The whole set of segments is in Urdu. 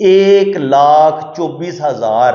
1,24,000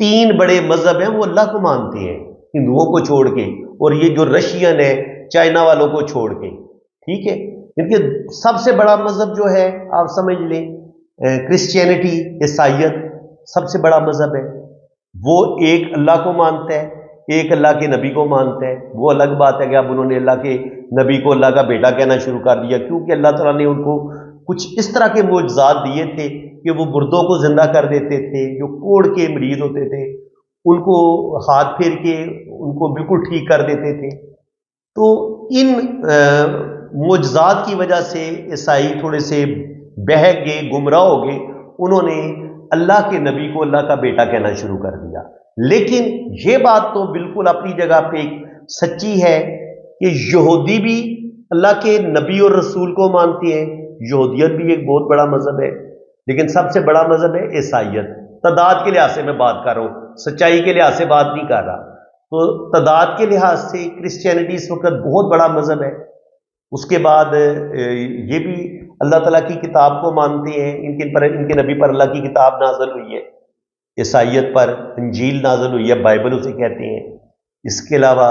3 بڑے مذہب ہیں وہ اللہ کو مانتے ہیں، ہندوؤں کو چھوڑ کے، اور یہ جو رشین ہے چائنا والوں کو چھوڑ کے، ٹھیک ہے۔ ان کے سب سے بڑا مذہب جو ہے آپ سمجھ لیں کرسچینٹی، عیسائیت سب سے بڑا مذہب ہے، وہ ایک اللہ کو مانتا ہے، ایک اللہ کے نبی کو مانتا ہے۔ وہ الگ بات ہے کہ اب انہوں نے اللہ کے نبی کو اللہ کا بیٹا کہنا شروع کر دیا، کیونکہ اللہ تعالیٰ نے ان کو کچھ اس طرح کے معجزات دیے تھے کہ وہ مردوں کو زندہ کر دیتے تھے، جو کوڑ کے مریض ہوتے تھے ان کو ہاتھ پھیر کے ان کو بالکل ٹھیک کر دیتے تھے۔ تو ان معجزات کی وجہ سے عیسائی تھوڑے سے بہک گئے، گمراہ ہو گئے، انہوں نے اللہ کے نبی کو اللہ کا بیٹا کہنا شروع کر دیا۔ لیکن یہ بات تو بالکل اپنی جگہ پہ سچی ہے کہ یہودی بھی اللہ کے نبی اور رسول کو مانتے ہیں، یہودیت بھی ایک بہت بڑا مذہب ہے، لیکن سب سے بڑا مذہب ہے عیسائیت۔ تعداد کے لحاظ سے میں بات کر رہا ہوں، سچائی کے لحاظ سے بات نہیں کر رہا۔ تو تعداد کے لحاظ سے کرسچینٹی اس وقت بہت بڑا مذہب ہے۔ اس کے بعد یہ بھی اللہ تعالیٰ کی کتاب کو مانتے ہیں، ان کے نبی پر اللہ کی کتاب نازل ہوئی ہے، عیسائیت پر انجیل نازل ہوئی ہے، بائبل اسے کہتے ہیں۔ اس کے علاوہ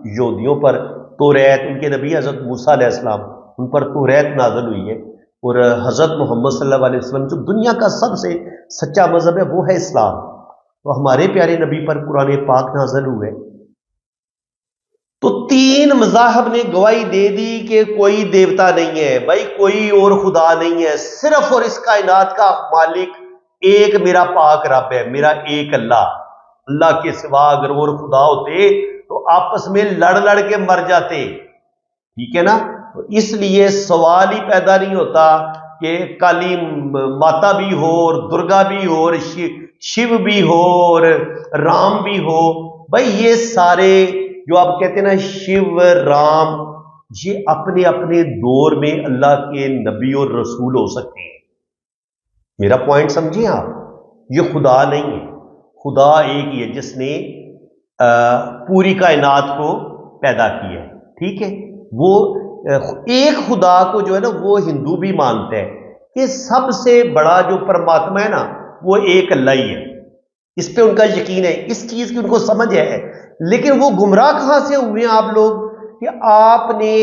یہودیوں پر توریت، ان کے نبی حضرت موسیٰ علیہ السلام، ان پر توریت نازل ہوئی ہے، اور حضرت محمد صلی اللہ علیہ وسلم جو دنیا کا سب سے سچا مذہب ہے وہ ہے اسلام، تو ہمارے پیارے نبی پر قرآن پاک نازل ہوئے۔ تو 3 مذاہب نے گواہی دے دی کہ کوئی دیوتا نہیں ہے، بھائی کوئی اور خدا نہیں ہے، صرف اور اس کائنات کا مالک ایک میرا پاک رب ہے، میرا ایک اللہ۔ اللہ کے سوا اگر اور خدا ہوتے تو آپس میں لڑ لڑ کے مر جاتے، ٹھیک ہے نا۔ تو اس لیے سوال ہی پیدا نہیں ہوتا کہ کالی ماتا بھی ہو اور درگا بھی ہو اور شیو بھی ہو اور رام بھی ہو، بھائی یہ سارے جو آپ کہتے ہیں نا شیو رام، یہ اپنے اپنے دور میں اللہ کے نبی اور رسول ہو سکتے ہیں۔ میرا پوائنٹ سمجھیں آپ، یہ خدا نہیں ہے، خدا ایک ہی ہے جس نے پوری کائنات کو پیدا کیا ہے، ٹھیک ہے۔ وہ ایک خدا کو جو ہے نا وہ ہندو بھی مانتے ہیں کہ سب سے بڑا جو پرماتما ہے نا وہ ایک اللہ ہی ہے، اس پہ ان کا یقین ہے، اس چیز کی ان کو سمجھ ہے۔ لیکن وہ گمراہ کہاں سے ہوئے ہیں آپ لوگ کہ آپ نے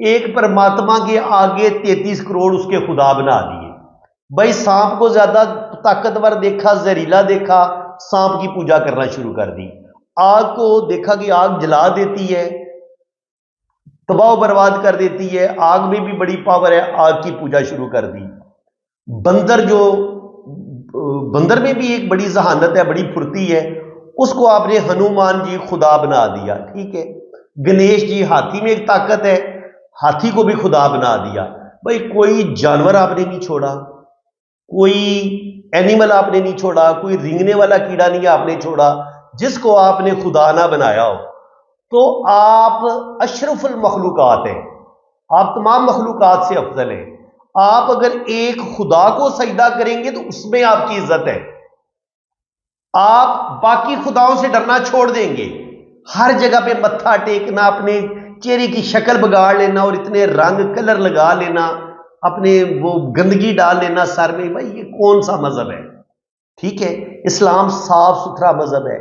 ایک پرماتما کے آگے 33 کروڑ اس کے خدا بنا دیے۔ بھائی سانپ کو زیادہ طاقتور دیکھا، زہریلا دیکھا، سانپ کی پوجا کرنا شروع کر دی۔ آگ کو دیکھا کہ آگ جلا دیتی ہے، تباہ و برباد کر دیتی ہے، آگ میں بھی بڑی پاور ہے، آگ کی پوجا شروع کر دی۔ بندر میں بھی ایک بڑی ذہانت ہے، بڑی پھرتی ہے، اس کو آپ نے ہنومان جی خدا بنا دیا، ٹھیک ہے۔ گنیش جی ہاتھی میں ایک طاقت ہے، ہاتھی کو بھی خدا بنا دیا۔ بھائی کوئی جانور آپ نے نہیں چھوڑا، کوئی اینیمل آپ نے نہیں چھوڑا، کوئی رینگنے والا کیڑا نہیں آپ نے چھوڑا جس کو آپ نے خدا نہ بنایا ہو۔ تو آپ اشرف المخلوقات ہیں، آپ تمام مخلوقات سے افضل ہیں۔ آپ اگر ایک خدا کو سجدہ کریں گے تو اس میں آپ کی عزت ہے، آپ باقی خداؤں سے ڈرنا چھوڑ دیں گے، ہر جگہ پہ متھا ٹیکنا، اپنے چہرے کی شکل بگاڑ لینا اور اتنے رنگ کلر لگا لینا، اپنے وہ گندگی ڈال لینا سر میں، بھائی یہ کون سا مذہب ہے؟ ٹھیک ہے، اسلام صاف ستھرا مذہب ہے۔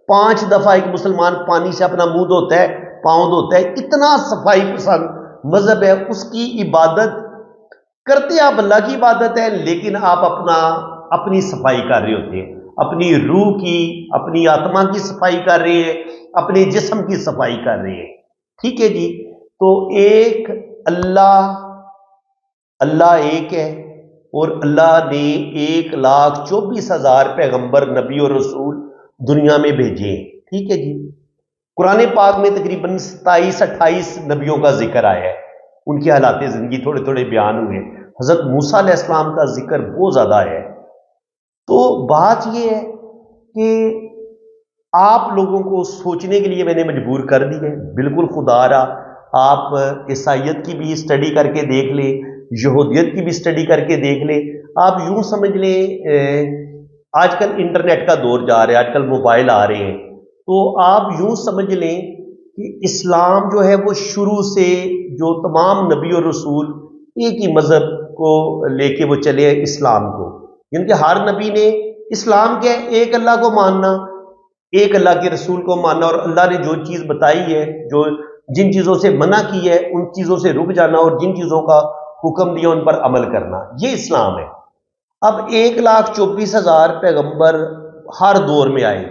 5 دفعہ ایک مسلمان پانی سے اپنا منہ دھوتا ہے، پاؤں دھوتا ہے، اتنا صفائی پسند مذہب ہے۔ اس کی عبادت کرتے آپ اللہ کی عبادت ہے، لیکن آپ اپنی صفائی کر رہے ہوتے ہیں، اپنی روح کی، اپنی آتما کی صفائی کر رہے ہیں، اپنے جسم کی صفائی کر رہے ہیں، ٹھیک ہے جی۔ تو ایک اللہ ایک ہے، اور اللہ نے 1,24,000 پیغمبر، نبی اور رسول دنیا میں بھیجے ہیں، ٹھیک ہے جی۔ قرآن پاک میں تقریباً 27-28 نبیوں کا ذکر آیا ہے، ان کی حالات زندگی تھوڑے تھوڑے بیان ہوئے۔ حضرت موسیٰ علیہ السلام کا ذکر بہت زیادہ ہے۔ تو بات یہ ہے کہ آپ لوگوں کو سوچنے کے لیے میں نے مجبور کر دی ہے۔ بالکل خدا رہا، آپ عیسائیت کی بھی اسٹڈی کر کے دیکھ لیں، یہودیت کی بھی اسٹڈی کر کے دیکھ لیں۔ آپ یوں سمجھ لیں آج کل انٹرنیٹ کا دور جا رہا ہے، آج کل موبائل آ رہے ہیں، تو آپ یوں سمجھ لیں کہ اسلام جو ہے وہ شروع سے جو تمام نبی اور رسول ایک ہی مذہب کو لے کے وہ چلے ہیں، اسلام کو، یعنی کہ ہر نبی نے اسلام کیا ہے؟ ایک اللہ کو ماننا، ایک اللہ کے رسول کو ماننا، اور اللہ نے جو چیز بتائی ہے، جو جن چیزوں سے منع کی ہے ان چیزوں سے رک جانا، اور جن چیزوں کا حکم دیا ان پر عمل کرنا، یہ اسلام ہے۔ اب 1,24,000 پیغمبر ہر دور میں آئے،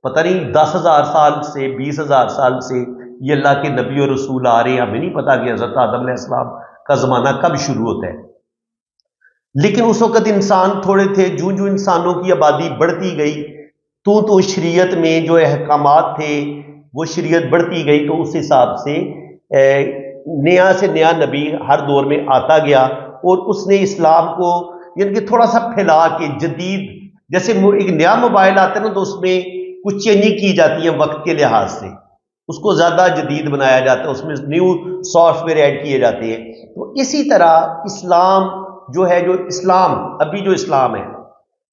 پتہ نہیں 10,000 سال سے 20,000 سال سے یہ اللہ کے نبی اور رسول آ رہے ہیں، ہمیں نہیں پتا کہ حضرت آدم علیہ السلام کا زمانہ کب شروع ہوتا ہے، لیکن اس وقت انسان تھوڑے تھے۔ جو جو انسانوں کی آبادی بڑھتی گئی تو شریعت میں جو احکامات تھے وہ شریعت بڑھتی گئی، تو اس حساب سے نیا سے نیا نبی ہر دور میں آتا گیا، اور اس نے اسلام کو یعنی کہ تھوڑا سا پھیلا کے جدید، جیسے ایک نیا موبائل آتا ہے نا تو اس میں کچھ چینجنگ کی جاتی ہے وقت کے لحاظ سے، اس کو زیادہ جدید بنایا جاتا ہے، اس میں نیو سافٹ ویئر ایڈ کیے جاتے ہیں۔ تو اسی طرح اسلام جو ہے، جو اسلام ابھی جو اسلام ہے،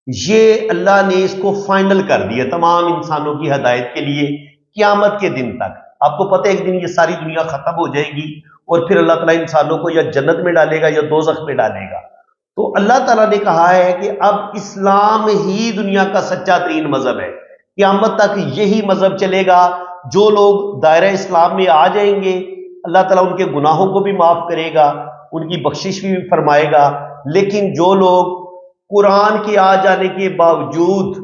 یہ اللہ نے اس کو فائنل کر دیا تمام انسانوں کی ہدایت کے لیے قیامت کے دن تک۔ آپ کو پتہ ہے ایک دن یہ ساری دنیا ختم ہو جائے گی، اور پھر اللہ تعالیٰ انسانوں کو یا جنت میں ڈالے گا یا دوزخ میں ڈالے گا۔ تو اللہ تعالیٰ نے کہا ہے کہ اب اسلام ہی دنیا کا سچا ترین مذہب ہے، قیامت تک یہی مذہب چلے گا۔ جو لوگ دائرہ اسلام میں آ جائیں گے اللہ تعالیٰ ان کے گناہوں کو بھی معاف کرے گا، ان کی بخشش بھی فرمائے گا، لیکن جو لوگ قرآن کے آ جانے کے باوجود،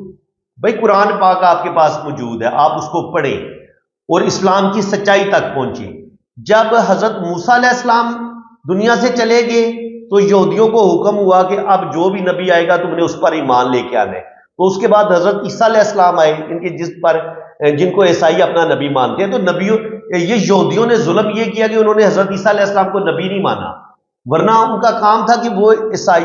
بھائی قرآن پاک آپ کے پاس موجود ہے، آپ اس کو پڑھیں اور اسلام کی سچائی تک پہنچیں۔ جب حضرت موسیٰ علیہ السلام دنیا سے چلے گئے تو یہودیوں کو حکم ہوا کہ اب جو بھی نبی آئے گا تم نے اس پر ایمان لے کے آنا ہے۔ تو اس کے بعد حضرت عیسیٰ علیہ السلام آئے، ان کے جن کو عیسائی اپنا نبی مانتے ہیں، تو نبیوں یہ یہودیوں نے ظلم یہ کیا کہ انہوں نے حضرت عیسیٰ علیہ السلام کو نبی نہیں مانا، ورنہ ان کا کام تھا کہ وہ عیسائی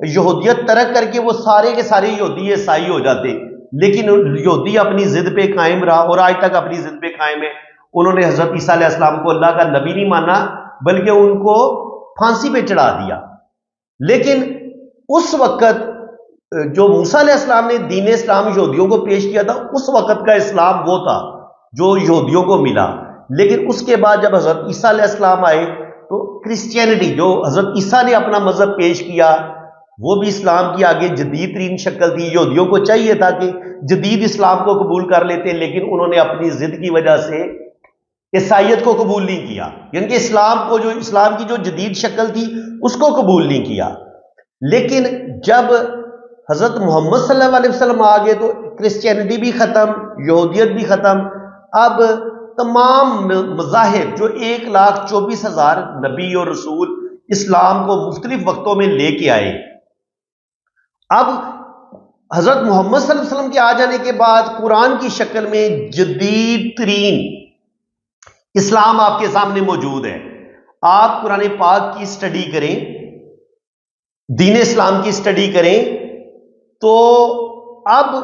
یہودیت ترک کر کے وہ سارے کے سارے یہودی عیسائی ہو جاتے، لیکن یہودی اپنی ضد پہ قائم رہا اور آج تک اپنی ضد پہ قائم ہے۔ انہوں نے حضرت عیسیٰ علیہ السلام کو اللہ کا نبی نہیں مانا، بلکہ ان کو پھانسی پہ چڑھا دیا۔ لیکن اس وقت جو موسیٰ علیہ السلام نے دین اسلام یہودیوں کو پیش کیا تھا، اس وقت کا اسلام وہ تھا جو یہودیوں کو ملا۔ لیکن اس کے بعد جب حضرت عیسیٰ علیہ السلام آئے تو کرسچینٹی، جو حضرت عیسیٰ نے اپنا مذہب پیش کیا، وہ بھی اسلام کی آگے جدید ترین شکل تھی۔ یہودیوں کو چاہیے تھا کہ جدید اسلام کو قبول کر لیتے، لیکن انہوں نے اپنی ضد کی وجہ سے عیسائیت کو قبول نہیں کیا، یعنی کہ اسلام کی جو جدید شکل تھی اس کو قبول نہیں کیا۔ لیکن جب حضرت محمد صلی اللہ علیہ وسلم آ گئے تو کرسچینٹی بھی ختم، یہودیت بھی ختم۔ اب تمام مذاہب جو 1,24,000 نبی اور رسول اسلام کو مختلف وقتوں میں لے کے آئے، اب حضرت محمد صلی اللہ علیہ وسلم کے آ جانے کے بعد قرآن کی شکل میں جدید ترین اسلام آپ کے سامنے موجود ہے۔ آپ قرآن پاک کی سٹڈی کریں، دین اسلام کی سٹڈی کریں، تو اب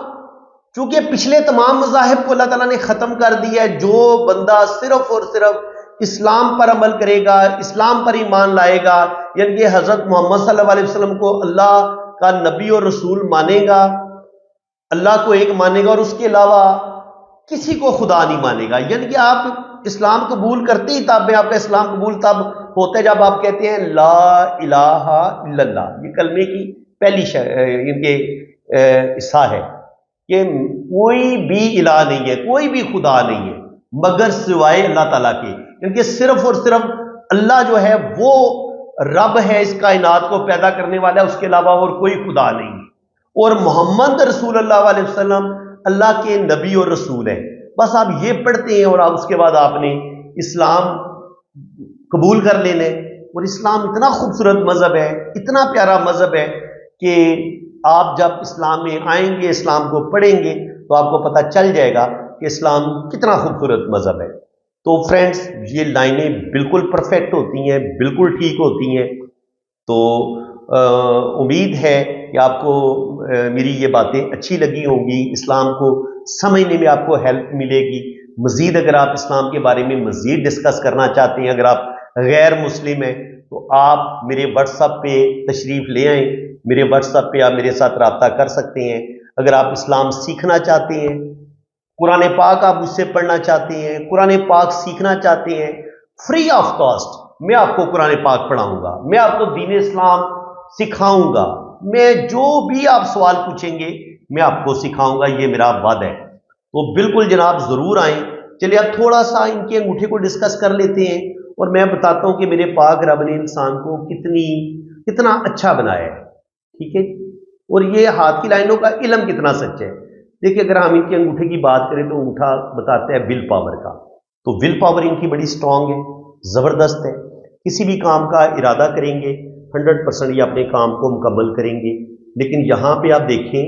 چونکہ پچھلے تمام مذاہب کو اللہ تعالیٰ نے ختم کر دیا ہے، جو بندہ صرف اور صرف اسلام پر عمل کرے گا، اسلام پر ایمان لائے گا، یعنی کہ حضرت محمد صلی اللہ علیہ وسلم کو اللہ کا نبی اور رسول مانے گا، اللہ کو ایک مانے گا، اور اس کے علاوہ کسی کو خدا نہیں مانے گا۔ یعنی کہ آپ اسلام قبول کرتے ہی تب میں آپ کا اسلام قبول تب ہوتا ہے جب آپ کہتے ہیں لا الہ الا اللہ، یہ کلمے کی پہلی ان کے حصہ ہے کہ کوئی بھی الہ نہیں ہے، کوئی بھی خدا نہیں ہے مگر سوائے اللہ تعالیٰ کے، کیونکہ صرف اور صرف اللہ جو ہے وہ رب ہے، اس کائنات کو پیدا کرنے والا ہے، اس کے علاوہ اور کوئی خدا نہیں ہے، اور محمد رسول اللہ علیہ وسلم اللہ کے نبی اور رسول ہے۔ بس آپ یہ پڑھتے ہیں اور اس کے بعد آپ نے اسلام قبول کر لینے۔ اور اسلام اتنا خوبصورت مذہب ہے، اتنا پیارا مذہب ہے کہ آپ جب اسلام میں آئیں گے، اسلام کو پڑھیں گے تو آپ کو پتہ چل جائے گا کہ اسلام کتنا خوبصورت مذہب ہے۔ تو فرینڈز، یہ لائنیں بالکل پرفیکٹ ہوتی ہیں، بالکل ٹھیک ہوتی ہیں۔ تو امید ہے کہ آپ کو میری یہ باتیں اچھی لگی ہوں گی، اسلام کو سمجھنے میں آپ کو ہیلپ ملے گی۔ مزید اگر آپ اسلام کے بارے میں مزید ڈسکس کرنا چاہتے ہیں، اگر آپ غیر مسلم ہیں، تو آپ میرے واٹس ایپ پہ تشریف لے آئیں، میرے واٹس ایپ پہ آپ میرے ساتھ رابطہ کر سکتے ہیں۔ اگر آپ اسلام سیکھنا چاہتے ہیں، قرآن پاک آپ مجھ سے پڑھنا چاہتے ہیں، قرآن پاک سیکھنا چاہتے ہیں، فری آف کاسٹ میں آپ کو قرآن پاک پڑھاؤں گا، میں آپ کو دین اسلام سکھاؤں گا۔ میں جو بھی آپ سوال پوچھیں گے میں آپ کو سکھاؤں گا، یہ میرا وعدہ ہے۔ تو بالکل جناب ضرور آئیں۔ چلیے اب تھوڑا سا ان کے انگوٹھے کو ڈسکس کر لیتے ہیں، اور میں بتاتا ہوں کہ میرے پاک رب نے انسان کو کتنا اچھا بنایا ہے، ٹھیک ہے، اور یہ ہاتھ کی لائنوں کا علم کتنا سچ ہے۔ دیکھیے اگر ہم ان کے انگوٹھے کی بات کریں تو انگوٹھا بتاتا ہے ول پاور کا، تو ول پاور ان کی بڑی سٹرونگ ہے، زبردست ہے۔ کسی بھی کام کا ارادہ کریں گے 100% یہ اپنے کام کو مکمل کریں گے۔ لیکن یہاں پہ آپ دیکھیں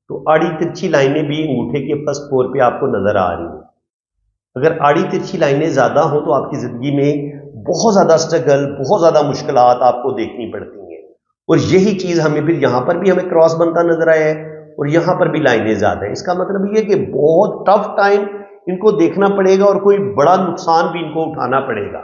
تو آڑی ترچھی لائنیں بھی انگوٹھے کے فرسٹ فلور پہ آپ کو نظر آ رہی ہیں۔ اگر آڑی ترچھی لائنیں زیادہ ہوں تو آپ کی زندگی میں بہت زیادہ سٹرگل، بہت زیادہ مشکلات آپ کو دیکھنی پڑتی ہیں، اور یہی چیز ہمیں پھر یہاں پر بھی ہمیں کراس بنتا نظر آیا ہے، اور یہاں پر بھی لائنیں زیادہ ہیں۔ اس کا مطلب یہ کہ بہت ٹف ٹائم ان کو دیکھنا پڑے گا، اور کوئی بڑا نقصان بھی ان کو اٹھانا پڑے گا۔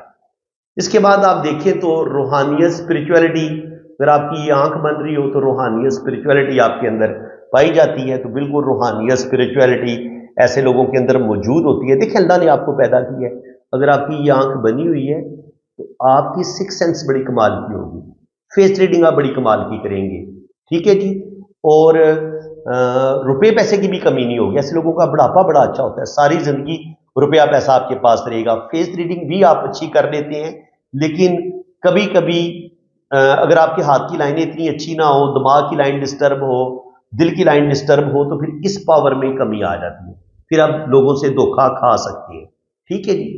اس کے بعد آپ دیکھیں تو روحانیت، اسپرچویلٹی، اگر آپ کی یہ آنکھ بن رہی ہو تو روحانیت، اسپرچویلٹی آپ کے اندر پائی جاتی ہے، تو بالکل روحانیت، اسپرچویلٹی ایسے لوگوں کے اندر موجود ہوتی ہے۔ دیکھیں اللہ نے آپ کو پیدا کی ہے، اگر آپ کی یہ آنکھ بنی ہوئی ہے تو آپ کی سکس سینس بڑی کمال کی ہوگی، فیس ریڈنگ آپ بڑی کمال کی کریں گے، ٹھیک ہے جی، اور روپے پیسے کی بھی کمی نہیں ہوگی۔ ایسے لوگوں کا بڑھاپا بڑا اچھا ہوتا ہے، ساری زندگی روپیہ پیسہ آپ کے پاس رہے گا۔ فیس ریڈنگ بھی آپ اچھی کر لیتے ہیں، لیکن کبھی کبھی اگر آپ کے ہاتھ کی لائنیں اتنی اچھی نہ ہو، دماغ کی لائن ڈسٹرب ہو، دل کی لائن ڈسٹرب ہو، تو پھر اس پاور میں کمی آ جاتی ہے، پھر آپ لوگوں سے دھوکہ کھا سکتے ہیں، ٹھیک ہے جی۔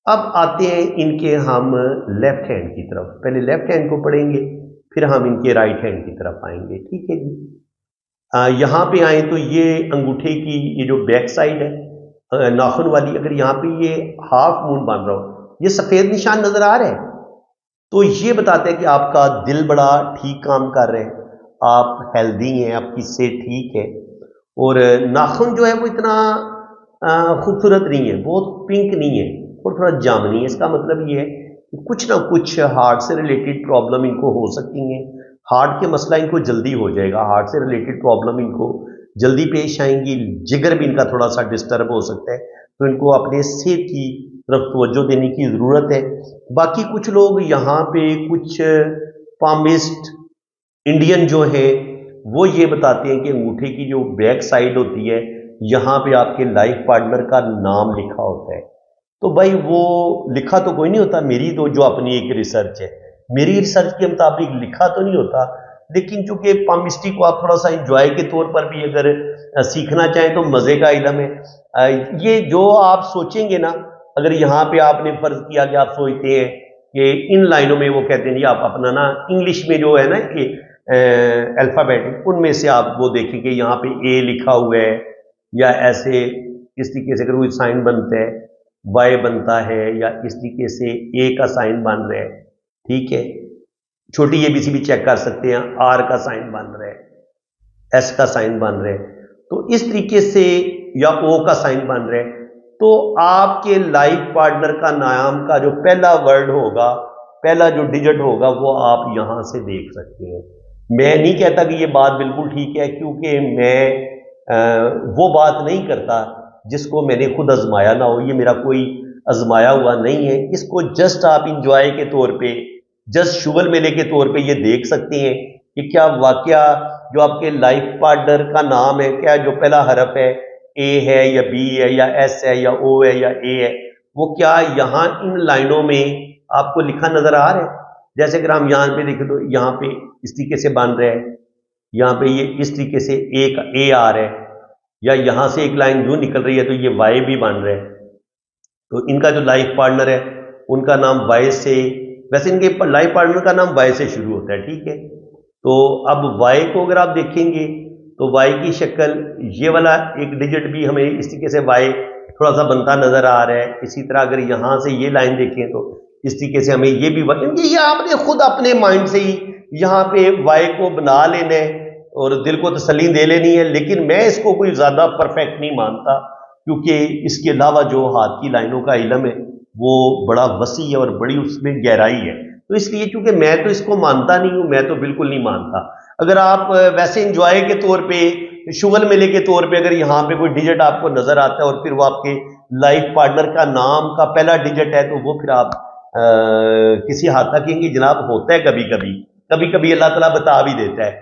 اب آتے ہیں ان کے ہم لیفٹ ہینڈ کی طرف، پہلے لیفٹ ہینڈ کو پڑھیں گے پھر ہم ان کے رائٹ ہینڈ کی طرف آئیں گے، ٹھیک ہے جی۔ یہاں پہ آئیں تو یہ انگوٹھے کی یہ جو بیک سائڈ ہے ناخن والی، اگر یہاں پہ یہ ہاف مون بن رہا ہو، یہ سفید نشان نظر آ رہا ہے، تو یہ بتاتے ہیں کہ آپ کا دل بڑا ٹھیک کام کر رہے ہیں، آپ ہیلدی ہیں، آپ کی صحت ٹھیک ہے، اور ناخن جو ہے وہ اتنا خوبصورت نہیں ہے، بہت پنک نہیں ہے، اور تھوڑا جامنی ہے۔ اس کا مطلب یہ ہے کہ کچھ نہ کچھ ہارٹ سے ریلیٹڈ پرابلم ان کو ہو سکتی ہیں، ہارٹ کے مسئلہ ان کو جلدی ہو جائے گا، ہارٹ سے ریلیٹڈ پرابلم ان کو جلدی پیش آئیں گی، جگر بھی ان کا تھوڑا سا ڈسٹرب ہو سکتا ہے، تو ان کو اپنے صحت کی طرف توجہ دینے کی ضرورت ہے۔ باقی کچھ لوگ یہاں پہ کچھ پامسٹ انڈین جو ہیں وہ یہ بتاتے ہیں کہ انگوٹھے کی جو بیک سائڈ ہوتی ہے یہاں پہ آپ کے لائف پارٹنر کا نام لکھا ہوتا ہے، تو بھائی وہ لکھا تو کوئی نہیں ہوتا، میری تو جو اپنی ایک ریسرچ ہے، میری ریسرچ کے مطابق لکھا تو نہیں ہوتا، لیکن چونکہ پامسٹری کو آپ تھوڑا سا انجوائے کے طور پر بھی اگر سیکھنا چاہیں تو مزے کا علم ہے۔ یہ جو آپ سوچیں گے نا، اگر یہاں پہ آپ نے فرض کیا کہ آپ سوچتے ہیں کہ ان لائنوں میں، وہ کہتے ہیں جی آپ اپنا نا انگلش میں جو ہے نا الفابیٹ، ان میں سے آپ وہ دیکھیں کہ یہاں پہ اے لکھا ہوا ہے، یا ایسے اس طریقے سے اگر کوئی سائن بنتا ہے، وائی بنتا ہے، یا اس طریقے سے اے کا سائن بن رہا ہے، ٹھیک ہے، چھوٹی اے بی سی بھی چیک کر سکتے ہیں، آر کا سائن بن رہا ہے، ایس کا سائن بن رہا ہے، تو اس طریقے سے، یا او کا سائن بن رہا ہے، تو آپ کے لائف پارٹنر کا نام کا جو پہلا ورڈ ہوگا، پہلا جو ڈیجٹ ہوگا، وہ آپ یہاں سے دیکھ سکتے ہیں۔ میں نہیں کہتا کہ یہ بات بالکل ٹھیک ہے، کیونکہ میں وہ بات نہیں کرتا جس کو میں نے خود آزمایا نہ ہو، یہ میرا کوئی آزمایا ہوا نہیں ہے، اس کو جسٹ آپ انجوائے کے طور پہ، جسٹ شغل میلے کے طور پہ یہ دیکھ سکتے ہیں کہ کیا واقعہ جو آپ کے لائف پارٹنر کا نام ہے، کیا جو پہلا حرف ہے اے ہے یا بی ہے یا ایس ہے یا او ہے یا اے ہے، وہ کیا یہاں ان لائنوں میں آپ کو لکھا نظر آ رہا ہے؟ جیسے اگر ہم یہاں پہ دیکھیں تو یہاں پہ اس طریقے سے بن رہا ہے، یہاں پہ یہ اس طریقے سے اے کا اے آ رہا ہے، یا یہاں سے ایک لائن جو نکل رہی ہے تو یہ وائی بھی بن رہا ہے، تو ان کا جو لائف پارٹنر ہے ان کا نام وائی سے، ویسے ان کے لائف پارٹنر کا نام وائی سے شروع ہوتا ہے، ٹھیک ہے۔ تو اب وائی کو اگر آپ دیکھیں گے تو وائی کی شکل، یہ والا ایک ڈیجٹ بھی ہمیں اس طریقے سے وائی تھوڑا سا بنتا نظر آ رہا ہے۔ اسی طرح اگر یہاں سے یہ لائن دیکھیں تو اس طریقے سے ہمیں یہ بھی، یہ آپ نے خود اپنے مائنڈ سے ہی یہاں پہ وائی کو بنا لینا ہے اور دل کو تسلی دے لینی ہے، لیکن میں اس کو کوئی زیادہ پرفیکٹ نہیں مانتا، کیونکہ اس کے علاوہ جو ہاتھ کی لائنوں کا علم ہے وہ بڑا وسیع ہے اور بڑی اس میں گہرائی ہے، تو اس لیے چونکہ میں تو اس کو مانتا نہیں ہوں، میں تو بالکل نہیں مانتا۔ اگر آپ ویسے انجوائے کے طور پہ، شغل میلے کے طور پہ اگر یہاں پہ کوئی ڈیجٹ آپ کو نظر آتا ہے اور پھر وہ آپ کے لائف پارٹنر کا نام کا پہلا ڈیجٹ ہے، تو وہ پھر آپ کسی حد تک کہیں گے جناب ہوتا ہے، کبھی کبھی اللہ تعالیٰ بتا بھی دیتا ہے،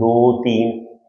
2-3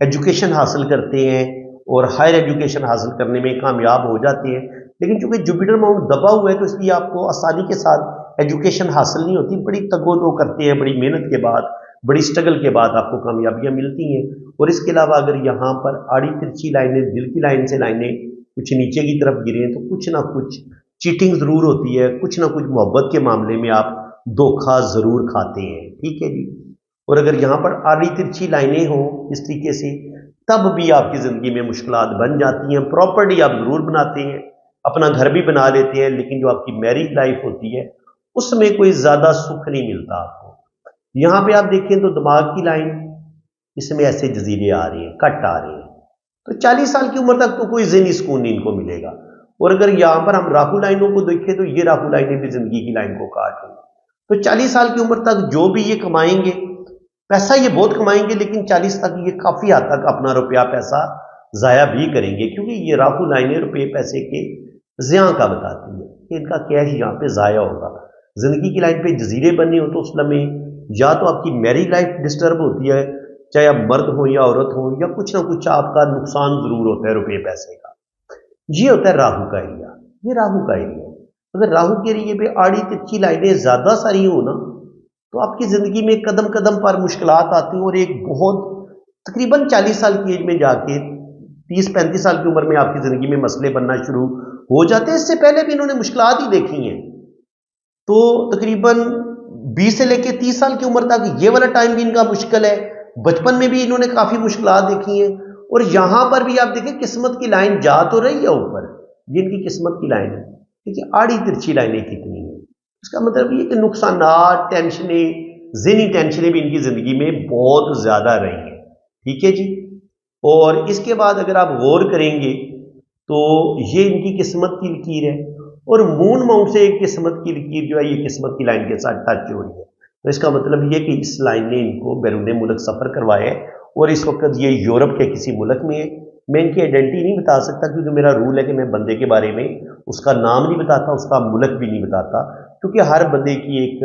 ایجوکیشن حاصل کرتے ہیں اور ہائر ایجوکیشن حاصل کرنے میں کامیاب ہو جاتے ہیں، لیکن چونکہ جوپیٹر ماؤنٹ دبا ہوا ہے تو اس لیے آپ کو آسانی کے ساتھ ایجوکیشن حاصل نہیں ہوتی، بڑی تگ و دو کرتے ہیں، بڑی محنت کے بعد، بڑی اسٹرگل کے بعد آپ کو کامیابیاں ملتی ہیں۔ اور اس کے علاوہ اگر یہاں پر آڑی ترچھی لائنیں، دل کی لائن سے لائنیں کچھ نیچے کی طرف گریں تو کچھ نہ کچھ چیٹنگ ضرور ہوتی ہے، کچھ نہ کچھ محبت کے معاملے میں آپ دھوکہ ضرور کھاتے ہیں، ٹھیک ہے جی۔ اور اگر یہاں پر آڑی ترچھی لائنیں ہوں اس طریقے سے، تب بھی آپ کی زندگی میں مشکلات بن جاتی ہیں۔ پراپرٹی آپ ضرور بناتے ہیں، اپنا گھر بھی بنا لیتے ہیں، لیکن جو آپ کی میرج لائف ہوتی ہے اس میں کوئی زیادہ سکھ نہیں ملتا آپ کو۔ یہاں پہ آپ دیکھیں تو دماغ کی لائن، اس میں ایسے جزیرے آ رہے ہیں، کٹ آ رہے ہیں، تو 40 سال کی عمر تک تو کوئی ذہنی سکون نہیں ان کو ملے گا۔ اور اگر یہاں پر ہم راہو لائنوں کو دیکھیں تو یہ راہو لائنیں بھی زندگی کی لائن کو کاٹ رہی ہیں۔ تو 40 سال کی عمر تک جو بھی یہ کمائیں گے، پیسہ یہ بہت کمائیں گے، لیکن 40 تک یہ کافی حد تک اپنا روپیہ پیسہ ضائع بھی کریں گے، کیونکہ یہ راہو لائنیں روپے پیسے کے زیاں کا بتاتی ہے کہ ان کا کیش یہاں پہ ضائع ہوگا۔ زندگی کی لائن پہ جزیرے بننے ہو تو اس لمحے یا تو آپ کی میری لائف ڈسٹرب ہوتی ہے، چاہے آپ مرد ہو یا عورت ہو، یا کچھ نہ کچھ آپ کا نقصان ضرور ہوتا ہے روپے پیسے کا۔ یہ ہوتا ہے راہو کا ایریا، یہ راہو کا ایریا۔ اگر راہو کے ایریے پہ آڑی ترچھی لائنیں زیادہ ساری ہوں نا تو آپ کی زندگی میں قدم قدم پر مشکلات آتی ہیں، اور ایک بہت تقریباً 40 سال کی ایج میں جا کے 30-35 سال کی عمر میں آپ کی زندگی میں مسئلے بننا شروع ہو جاتے ہیں۔ اس سے پہلے بھی انہوں نے مشکلات ہی دیکھی ہیں، تو تقریباً 20 سے لے کے 30 سال کی عمر تک یہ والا ٹائم بھی ان کا مشکل ہے۔ بچپن میں بھی انہوں نے کافی مشکلات دیکھی ہیں، اور یہاں پر بھی آپ دیکھیں قسمت کی لائن جا تو رہی ہے اوپر، یہ ان کی قسمت کی لائن ہے، لیکن آڑی ترچھی لائنیں کتنی ہیں۔ اس کا مطلب یہ کہ نقصانات، ٹینشنیں، ذہنی ٹینشنیں بھی ان کی زندگی میں بہت زیادہ رہی ہیں، ٹھیک ہے جی۔ اور اس کے بعد اگر آپ غور کریں گے تو یہ ان کی قسمت کی لکیر ہے، اور مون ماؤنٹ سے ایک قسمت کی لکیر جو ہے یہ قسمت کی لائن کے ساتھ ٹچ ہو رہی ہے، تو اس کا مطلب یہ کہ اس لائن نے ان کو بیرون ملک سفر کروایا ہے، اور اس وقت یہ یورپ کے کسی ملک میں ہے۔ میں ان کی آئیڈینٹی نہیں بتا سکتا، کیونکہ میرا رول ہے کہ میں بندے کے بارے میں اس کا نام نہیں بتاتا، اس کا ملک بھی نہیں بتاتا، کیونکہ ہر بندے کی ایک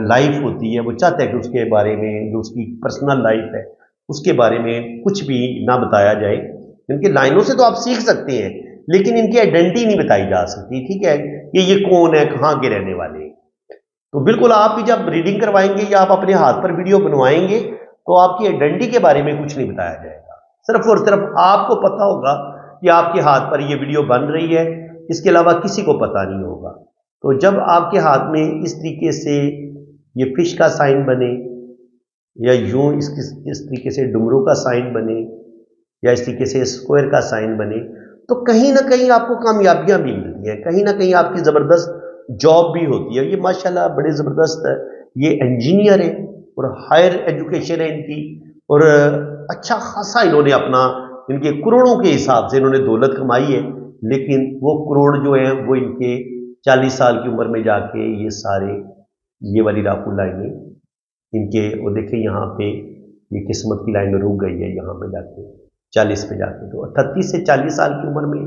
لائف ہوتی ہے، وہ چاہتا ہے کہ اس کے بارے میں جو اس کی پرسنل لائف ہے اس کے بارے میں کچھ بھی نہ بتایا جائے۔ ان کی لائنوں سے تو آپ سیکھ سکتے ہیں، لیکن ان کی آئیڈینٹی نہیں بتائی جا سکتی، ٹھیک ہے، کہ یہ کون ہے، کہاں کے رہنے والے ہیں۔ تو بالکل آپ بھی جب ریڈنگ کروائیں گے یا آپ اپنے ہاتھ پر ویڈیو بنوائیں گے تو آپ کی آئیڈینٹی کے بارے میں کچھ نہیں بتایا جائے گا، صرف اور صرف آپ کو پتا ہوگا کہ آپ کے ہاتھ پر یہ ویڈیو بن رہی ہے، اس کے علاوہ کسی کو پتا نہیں ہوگا۔ تو جب آپ کے ہاتھ میں اس طریقے سے یہ فش کا سائن بنے، یا یوں اس طریقے سے ڈمرو کا سائن بنے، یا اس طریقے سے اسکوائر کا سائن بنے، تو کہیں نہ کہیں آپ کو کامیابیاں بھی ملتی ہیں، کہیں نہ کہیں آپ کی زبردست جاب بھی ہوتی ہے۔ یہ ماشاءاللہ بڑے زبردست یہ انجینئر ہیں، اور ہائر ایجوکیشن ہے ان کی، اور اچھا خاصا انہوں نے اپنا، ان کے کروڑوں کے حساب سے انہوں نے دولت کمائی ہے، لیکن وہ کروڑ جو ہیں وہ ان کے 40 سال کی عمر میں جا کے یہ سارے یہ والی راہو لائنیں ان کے، وہ دیکھیں یہاں پہ یہ قسمت کی لائن رک گئی ہے یہاں پہ جا کے 40 پہ جا کے، تو 38 سے 40 سال کی عمر میں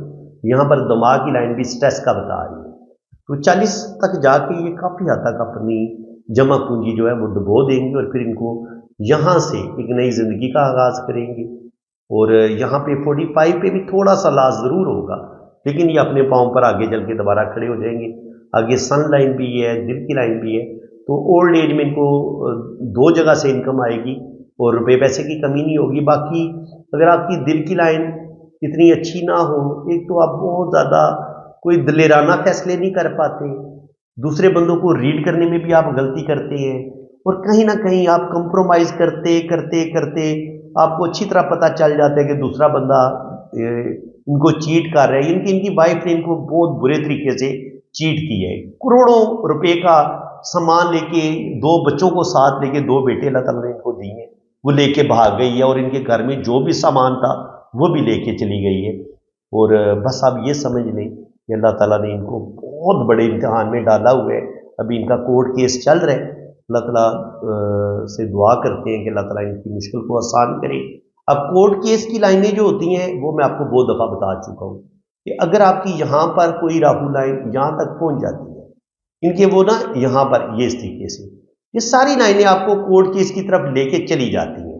یہاں پر دماغ کی لائن بھی سٹریس کا بتا رہی ہے، تو 40 تک جا کے یہ کافی حد تک اپنی جمع پونجی جو ہے وہ ڈبو دیں گے، اور پھر ان کو یہاں سے ایک نئی زندگی کا آغاز کریں گے۔ اور یہاں پہ 45 پہ بھی تھوڑا سا لاس ضرور ہوگا، لیکن یہ اپنے پاؤں پر آگے چل کے دوبارہ کھڑے ہو جائیں گے۔ آگے سن لائن بھی ہے، دل کی لائن بھی ہے، تو اولڈ ایج میں ان کو 2 جگہ سے انکم آئے گی، اور روپے پیسے کی کمی نہیں ہوگی۔ باقی اگر آپ کی دل کی لائن اتنی اچھی نہ ہو، ایک تو آپ بہت زیادہ کوئی دلیرانہ فیصلے نہیں کر پاتے، دوسرے بندوں کو ریڈ کرنے میں بھی آپ غلطی کرتے ہیں، اور کہیں نہ کہیں آپ کمپرومائز کرتے کرتے کرتے آپ کو اچھی طرح پتہ چل جاتا ہے کہ دوسرا بندہ ان کو چیٹ کر رہا ہے۔ ان کی وائف نے ان کو بہت برے طریقے سے چیٹ کی ہے، کروڑوں روپے کا سامان لے کے، 2 بچوں کو ساتھ لے کے، 2 بیٹے اللہ تعالیٰ نے ان کو دیے ہیں، وہ لے کے بھاگ گئی ہے، اور ان کے گھر میں جو بھی سامان تھا وہ بھی لے کے چلی گئی ہے۔ اور بس آپ یہ سمجھ لیں کہ اللہ تعالیٰ نے ان کو بہت بڑے امتحان میں ڈالا ہوا ہے۔ ابھی ان کا کورٹ کیس چل رہا ہے، اللہ تعالیٰ سے دعا کرتے ہیں کہ اللہ تعالیٰ ان کی مشکل کو آسان کرے۔ اب کورٹ کیس کی لائنیں جو ہوتی ہیں وہ میں آپ کو بہت دفعہ بتا چکا ہوں کہ اگر آپ کی یہاں پر کوئی راہو لائن یہاں تک پہنچ جاتی ہے، ان کے وہ نا یہاں پر یہ اس طریقے سے یہ ساری لائنیں آپ کو کورٹ کیس کی طرف لے کے چلی جاتی ہیں،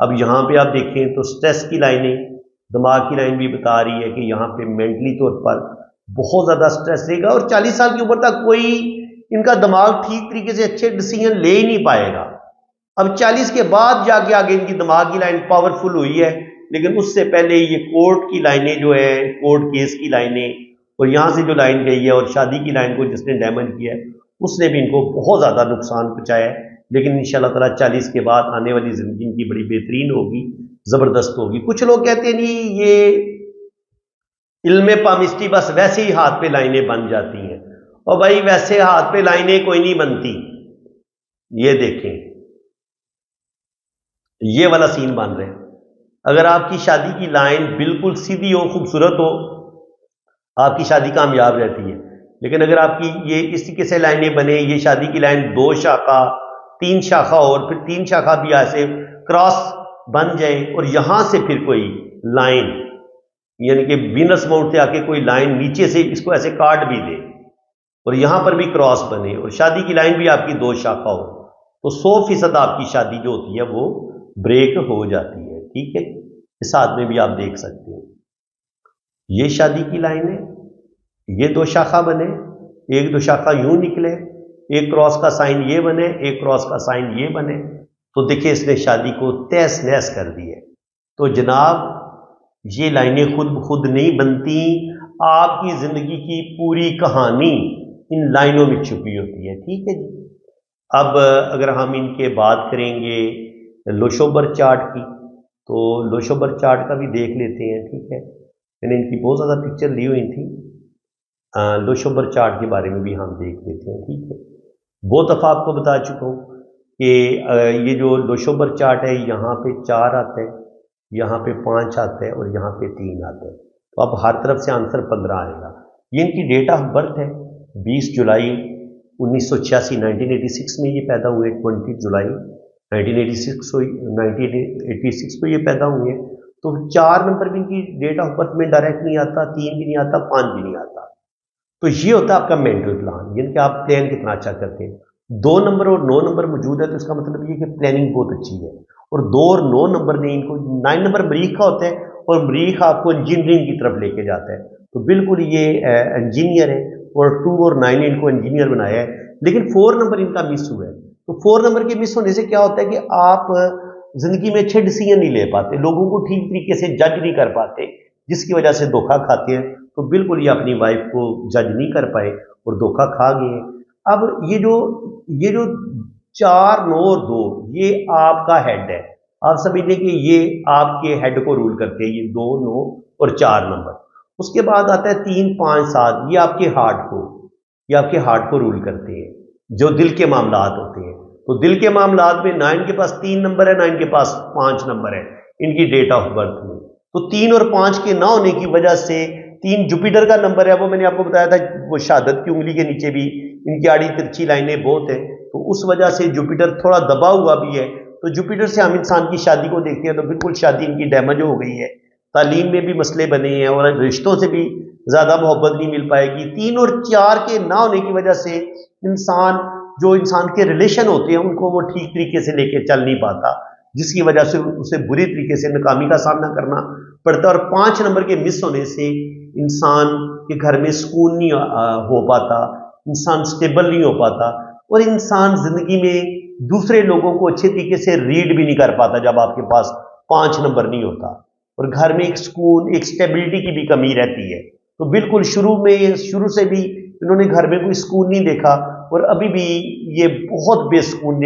اب یہاں پہ آپ دیکھیں تو سٹریس کی لائنیں، دماغ کی لائن بھی بتا رہی ہے کہ یہاں پہ مینٹلی طور پر بہت زیادہ سٹریس رہے گا، اور 40 سال کی عمر تک کوئی ان کا دماغ ٹھیک طریقے سے اچھے ڈیسیجن لے ہی نہیں پائے گا۔ اب 40 کے بعد جا کے آگے ان کی دماغ کی لائن پاورفل ہوئی ہے، لیکن اس سے پہلے یہ کورٹ کی لائنیں جو ہے، کورٹ کیس کی لائنیں، اور یہاں سے جو لائن گئی ہے اور شادی کی لائن کو جس نے ڈیمیج کیا ہے اس نے بھی ان کو بہت زیادہ نقصان پہنچایا ہے۔ لیکن انشاءاللہ تعالیٰ 40 کے بعد آنے والی زندگی ان کی بڑی بہترین ہوگی، زبردست ہوگی۔ کچھ لوگ کہتے ہیں نہیں یہ علم پامسٹی بس ویسے ہی ہاتھ پہ لائنیں بن جاتی ہیں، اور بھائی ویسے ہاتھ پہ لائنیں کوئی نہیں بنتی۔ یہ دیکھیں یہ والا سین بن رہے ہیں، اگر آپ کی شادی کی لائن بالکل سیدھی ہو، خوبصورت ہو، آپ کی شادی کامیاب رہتی ہے۔ لیکن اگر آپ کی یہ اس طریقے سے لائنیں بنے، یہ شادی کی لائن 2 شاخہ 3 شاخہ اور پھر 3 شاخہ بھی ایسے کراس بن جائے، اور یہاں سے پھر کوئی لائن یعنی کہ وینس ماؤنٹ سے آ کے کوئی لائن نیچے سے اس کو ایسے کاٹ بھی دے، اور یہاں پر بھی کراس بنے، اور شادی کی لائن بھی آپ کی 2 شاخہ ہو، تو 100% آپ کی شادی جو ہوتی ہے وہ بریک ہو جاتی ہے۔ ٹھیک ہے، اس ہاتھ میں بھی آپ دیکھ سکتے ہیں یہ شادی کی لائن ہے، یہ 2 شاخہ بنے، 1-2 شاخہ یوں نکلے، ایک کراس کا سائن یہ بنے، ایک کراس کا سائن یہ بنے، تو دیکھیں اس نے شادی کو تہس نہس کر دی ہے۔ تو جناب یہ لائنیں خود بخود نہیں بنتی، آپ کی زندگی کی پوری کہانی ان لائنوں میں چھپی ہوتی ہے۔ ٹھیک ہے جی، اب اگر ہم ان کے بات کریں گے لوشوبر چارٹ کی، تو لوشوبر چارٹ کا بھی دیکھ لیتے ہیں۔ ٹھیک ہے، میں نے ان کی بہت زیادہ پکچر لی ہوئی تھی، لوشوبر چارٹ کے بارے میں بھی ہم دیکھ لیتے ہیں۔ ٹھیک ہے، بہت دفعہ آپ کو بتا چکا ہوں کہ یہ جو لوشوبر چارٹ ہے، یہاں پہ 4 آتا ہے، یہاں پہ 5 آتا ہے، اور یہاں پہ 3 آتا ہے، تو اب ہر طرف سے آنسر 15 آئے گا۔ یہ ان کی ڈیٹ آف برتھ ہے 20 جولائی 1986، 1986 میں یہ پیدا ہوئے، 20 جولائی 1986 کو یہ پیدا ہوئے ہیں۔ تو 4 نمبر بھی ان کی ڈیٹ آف برتھ میں ڈائریکٹ نہیں آتا، 3 بھی نہیں آتا، 5 بھی نہیں آتا۔ تو یہ ہوتا ہے آپ کا مینٹل پلان، یعنی کہ آپ پلان کتنا اچھا کرتے ہیں۔ 2 نمبر اور 9 نمبر موجود ہے، تو اس کا مطلب یہ کہ پلاننگ بہت اچھی ہے، اور 2 اور 9 نمبر نے ان کو 9 نمبر مریخ کا ہوتا ہے، اور مریخ آپ کو انجینئرنگ کی طرف لے کے جاتا ہے، تو بالکل یہ انجینئر ہے، اور 2 اور 9 نے ان کو انجینئر بنایا ہے۔ لیکن 4 نمبر ان کا مس ہوا ہے، تو 4 نمبر کے مس ہونے سے کیا ہوتا ہے کہ آپ زندگی میں اچھے ڈیسیجن نہیں لے پاتے، لوگوں کو ٹھیک طریقے سے جج نہیں کر پاتے، جس کی وجہ سے دھوکہ کھاتے ہیں۔ تو بالکل یہ اپنی وائف کو جج نہیں کر پائے اور دھوکہ کھا گئے ہیں۔ اب یہ جو 4 9 اور 2 یہ آپ کا ہیڈ ہے، آپ سمجھیں کہ یہ آپ کے ہیڈ کو رول کرتے ہیں، یہ 2 9 اور 4 نمبر۔ اس کے بعد آتا ہے 3 5 7، یہ آپ کے ہارٹ کو رول کرتے ہیں، جو دل کے معاملات ہوتے ہیں۔ تو دل کے معاملات میں 9 کے پاس 3 نمبر ہے، 9 کے پاس 5 نمبر ہے ان کی ڈیٹ آف برتھ میں۔ تو 3 اور 5 کے نہ ہونے کی وجہ سے 3 جوپیٹر کا نمبر ہے، وہ میں نے آپ کو بتایا تھا، وہ شہادت کی انگلی کے نیچے بھی ان کی آڑی ترچھی لائنیں بہت ہیں، تو اس وجہ سے جوپیٹر تھوڑا دبا ہوا بھی ہے۔ تو جوپیٹر سے ہم انسان کی شادی کو دیکھتے ہیں تو بالکل شادی ان کی ڈیمیج ہو گئی ہے، تعلیم میں بھی مسئلے بنے ہیں، اور رشتوں سے بھی زیادہ محبت نہیں مل پائے گی۔ 3 اور 4 کے نہ ہونے کی وجہ سے انسان کے ریلیشن ہوتے ہیں ان کو وہ ٹھیک طریقے سے لے کے چل نہیں پاتا، جس کی وجہ سے اسے بری طریقے سے ناکامی کا سامنا کرنا پڑتا ہے۔ اور 5 نمبر کے مس ہونے سے انسان کے گھر میں سکون نہیں ہو پاتا، انسان سٹیبل نہیں ہو پاتا، اور انسان زندگی میں دوسرے لوگوں کو اچھے طریقے سے ریڈ بھی نہیں کر پاتا جب آپ کے پاس 5 نمبر نہیں ہوتا، اور گھر میں ایک سکون، ایک سٹیبلٹی کی بھی کمی رہتی ہے۔ تو بالکل شروع سے بھی انہوں نے گھر میں کوئی سکون نہیں دیکھا، اور ابھی بھی یہ بہت بے سکون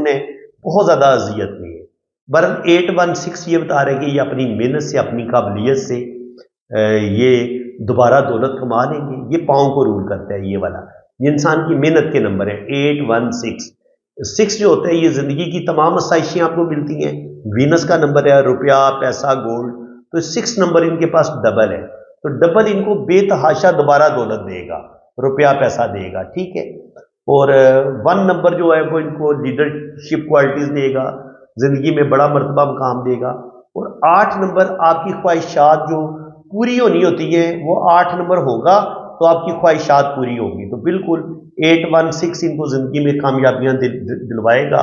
ہے، بہت زیادہ اذیت میں ہے۔ برن 816 یہ بتا رہے کہ یہ اپنی محنت سے، اپنی قابلیت سے یہ دوبارہ دولت کما لیں گے۔ یہ پاؤں کو رول کرتا ہے، یہ والا یہ انسان کی محنت کے نمبر ہے 816۔ 6 جو ہوتا ہے یہ زندگی کی تمام آسائشیں آپ کو ملتی ہیں، وینس کا نمبر ہے، روپیہ پیسہ گولڈ، تو 6 نمبر ان کے پاس ڈبل ہے، تو ڈبل ان کو بے تحاشا دوبارہ دولت دے گا، روپیہ پیسہ دے گا۔ ٹھیک ہے، اور 1 نمبر جو ہے وہ ان کو لیڈرشپ کوالٹیز دے گا، زندگی میں بڑا مرتبہ مقام دے گا۔ اور 8 نمبر آپ کی خواہشات جو پوری ہونی ہوتی ہیں وہ 8 نمبر ہوگا تو آپ کی خواہشات پوری ہوگی۔ تو بالکل 816 ان کو زندگی میں کامیابیاں دلوائے گا،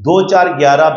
2, 4, 11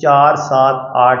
4, 7, 8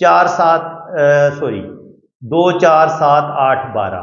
4, 7 8, 12।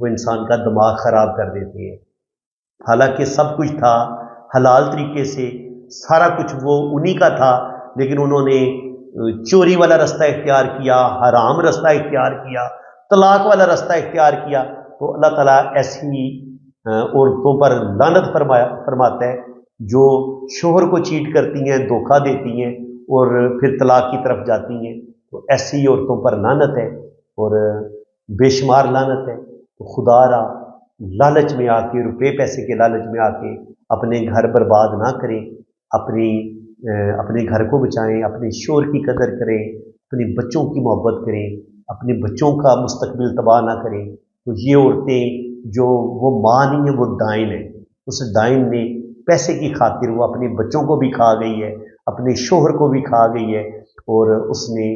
وہ انسان کا دماغ خراب کر دیتے ہیں۔ حالانکہ سب کچھ تھا حلال طریقے سے، سارا کچھ وہ انہی کا تھا، لیکن انہوں نے چوری والا رستہ اختیار کیا، حرام رستہ اختیار کیا، طلاق والا رستہ اختیار کیا۔ تو اللہ تعالیٰ ایسی عورتوں پر لعنت فرماتا ہے جو شوہر کو چیٹ کرتی ہیں، دھوکہ دیتی ہیں اور پھر طلاق کی طرف جاتی ہیں۔ تو ایسی عورتوں پر لعنت ہے اور بے شمار لعنت ہے۔ تو خدا را لالچ میں آ کے، روپے پیسے کے لالچ میں آ کے اپنے گھر برباد نہ کریں، اپنے گھر کو بچائیں، اپنے شوہر کی قدر کریں، اپنے بچوں کی محبت کریں، اپنے بچوں کا مستقبل تباہ نہ کریں۔ تو یہ عورتیں جو وہ ماں نہیں ہیں، وہ ڈائن ہیں۔ اس ڈائن نے پیسے کی خاطر وہ اپنے بچوں کو بھی کھا گئی ہے، اپنے شوہر کو بھی کھا گئی ہے، اور اس نے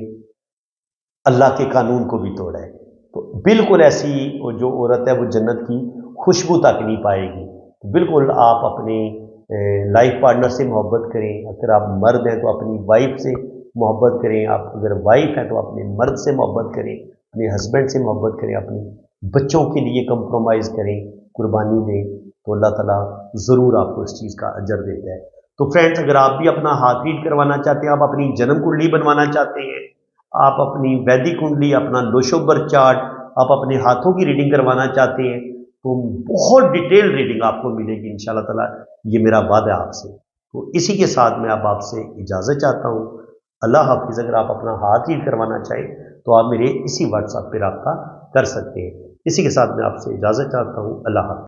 اللہ کے قانون کو بھی توڑا ہے۔ تو بالکل ایسی جو عورت ہے وہ جنت کی خوشبو تک نہیں پائے گی۔ بالکل آپ اپنے لائف پارٹنر سے محبت کریں۔ اگر آپ مرد ہیں تو اپنی وائف سے محبت کریں، آپ اگر وائف ہیں تو اپنے مرد سے محبت کریں، اپنے ہسبینڈ سے محبت کریں، اپنے بچوں کے لیے کمپرومائز کریں، قربانی دیں، تو اللہ تعالیٰ ضرور آپ کو اس چیز کا اجر دیتا ہے۔ تو فرینڈس، اگر آپ بھی اپنا ہاتھ ریڈ کروانا چاہتے ہیں، آپ اپنی جنم کنڈلی بنوانا چاہتے ہیں، آپ اپنی ویدک کنڈلی، اپنا لوشو برتھ چارٹ، آپ اپنے ہاتھوں کی ریڈنگ کروانا چاہتے ہیں، تو بہت ڈیٹیل ریڈنگ آپ کو ملے گی انشاءاللہ تعالیٰ، یہ میرا وعدہ ہے آپ سے۔ تو اسی کے ساتھ میں اب آپ سے اجازت چاہتا ہوں۔ اللہ حافظ۔ اگر آپ اپنا ہاتھ ریڈ کروانا چاہیں تو آپ میرے اسی واٹس ایپ پہ رابطہ کر سکتے ہیں۔ اسی کے ساتھ میں آپ سے اجازت چاہتا ہوں۔ اللہ حافظ۔